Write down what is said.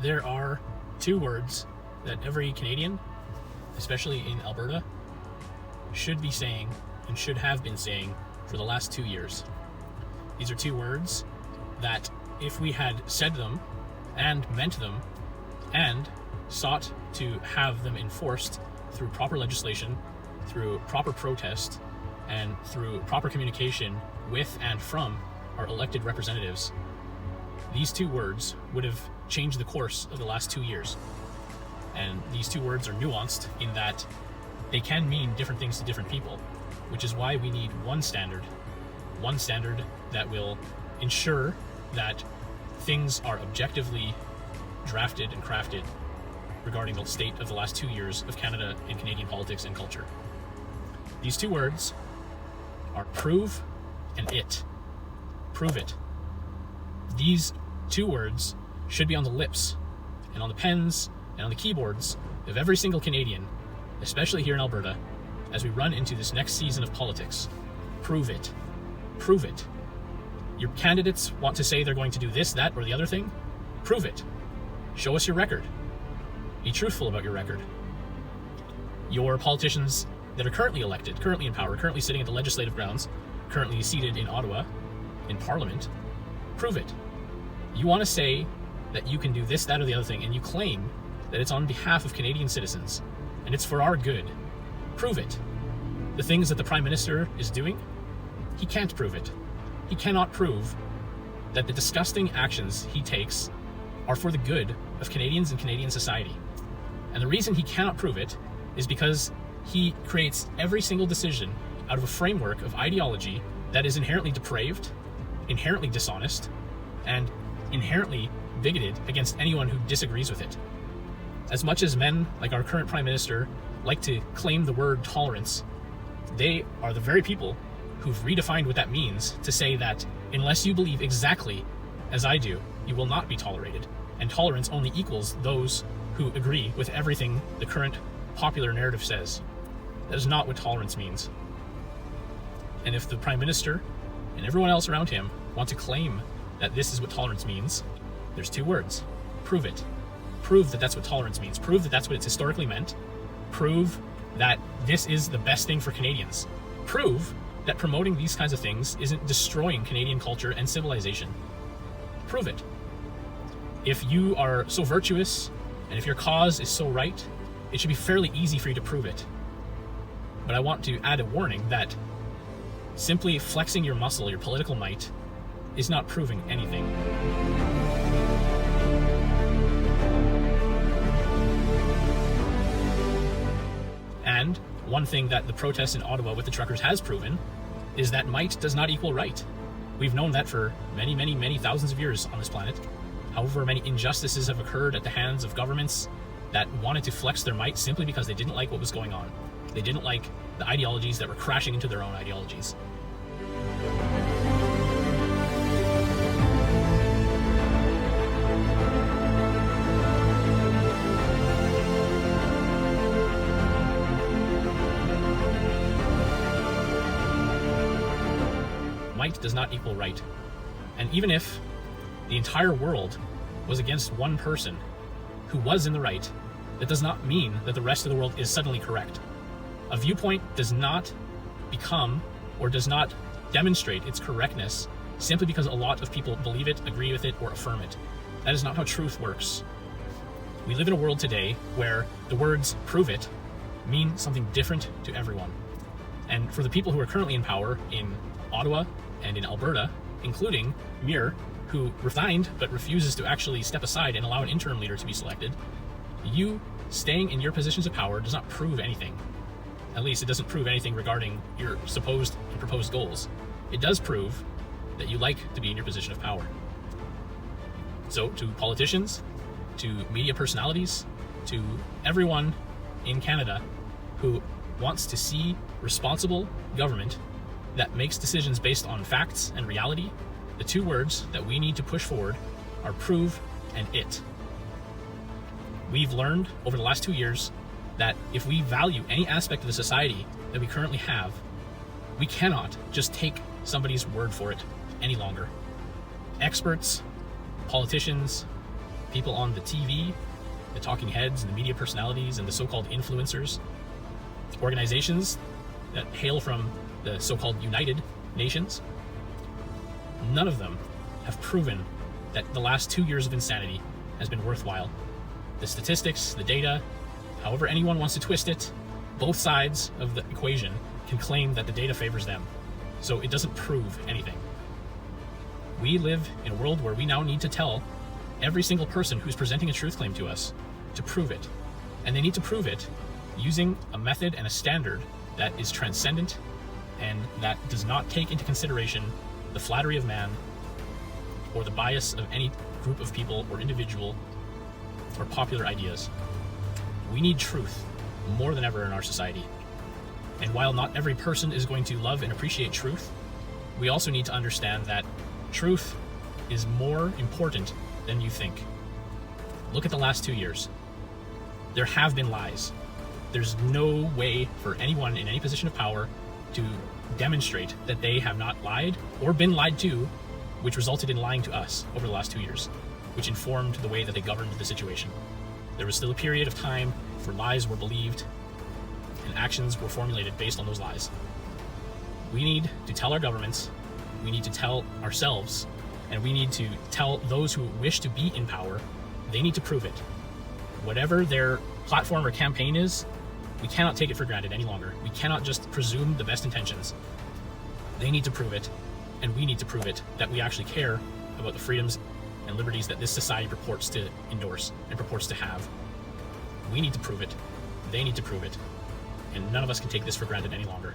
There are two words that every Canadian, especially in Alberta, should be saying and should have been saying for the last 2 years. These are two words that, if we had said them and meant them and sought to have them enforced through proper legislation, through proper protest, and through proper communication with and from our elected representatives, these two words would have changed the course of the last 2 years. And these two words are nuanced in that they can mean different things to different people, which is why we need one standard that will ensure that things are objectively drafted and crafted regarding the state of the last 2 years of Canada and Canadian politics and culture. These two words are prove and it. Prove it. These two words should be on the lips and on the pens and on the keyboards of every single Canadian, especially here in Alberta, as we run into this next season of politics. Prove it. Prove it. Your candidates want to say they're going to do this, that, or the other thing. Prove it. Show us your record. Be truthful about your record. Your politicians that are currently elected, currently in power, currently sitting at the legislative grounds, currently seated in Ottawa, in Parliament, prove it. You want to say that you can do this, that, or the other thing, and you claim that it's on behalf of Canadian citizens, and it's for our good. Prove it. The things that the Prime Minister is doing, he can't prove it. He cannot prove that the disgusting actions he takes are for the good of Canadians and Canadian society. And the reason he cannot prove it is because he creates every single decision out of a framework of ideology that is inherently depraved, inherently dishonest, and inherently bigoted against anyone who disagrees with it. As much as men like our current Prime Minister like to claim the word tolerance, they are the very people who've redefined what that means to say that unless you believe exactly as I do, you will not be tolerated. And tolerance only equals those who agree with everything the current popular narrative says. That is not what tolerance means. And if the Prime Minister and everyone else around him want to claim that this is what tolerance means, there's two words. Prove it. Prove that that's what tolerance means. Prove that that's what it's historically meant. Prove that this is the best thing for Canadians. Prove that promoting these kinds of things isn't destroying Canadian culture and civilization. Prove it. If you are so virtuous, and if your cause is so right, it should be fairly easy for you to prove it. But I want to add a warning that simply flexing your muscle, your political might, is not proving anything. And one thing that the protests in Ottawa with the truckers has proven is that might does not equal right. We've known that for many, many, many thousands of years on this planet. However many injustices have occurred at the hands of governments that wanted to flex their might simply because they didn't like what was going on. They didn't like the ideologies that were crashing into their own ideologies. Might does not equal right. And even if the entire world was against one person who was in the right, that does not mean that the rest of the world is suddenly correct. A viewpoint does not become or does not demonstrate its correctness simply because a lot of people believe it, agree with it, or affirm it. That is not how truth works. We live in a world today where the words prove it mean something different to everyone. And for the people who are currently in power in Ottawa and in Alberta, including Muir, who resigned but refuses to actually step aside and allow an interim leader to be selected, you staying in your positions of power does not prove anything. At least it doesn't prove anything regarding your supposed and proposed goals. It does prove that you like to be in your position of power. So to politicians, to media personalities, to everyone in Canada who wants to see responsible government that makes decisions based on facts and reality, the two words that we need to push forward are prove and it. We've learned over the last 2 years that if we value any aspect of the society that we currently have, we cannot just take somebody's word for it any longer. Experts, politicians, people on the TV, the talking heads and the media personalities and the so-called influencers, organizations that hail from the so-called United Nations, none of them have proven that the last 2 years of insanity has been worthwhile. The statistics, the data, however anyone wants to twist it, both sides of the equation can claim that the data favors them. So it doesn't prove anything. We live in a world where we now need to tell every single person who's presenting a truth claim to us to prove it. And they need to prove it using a method and a standard that is transcendent and that does not take into consideration the flattery of man or the bias of any group of people or individual or popular ideas. We need truth more than ever in our society. And while not every person is going to love and appreciate truth, we also need to understand that truth is more important than you think. Look at the last 2 years. There have been lies. There's no way for anyone in any position of power to demonstrate that they have not lied or been lied to, which resulted in lying to us over the last 2 years, which informed the way that they governed the situation. There was still a period of time where lies were believed and actions were formulated based on those lies. We need to tell our governments, we need to tell ourselves, and we need to tell those who wish to be in power, they need to prove it. Whatever their platform or campaign is, we cannot take it for granted any longer. We cannot just presume the best intentions. They need to prove it, and we need to prove it that we actually care about the freedoms and liberties that this society purports to endorse and purports to have. We need to prove it. They need to prove it. And none of us can take this for granted any longer.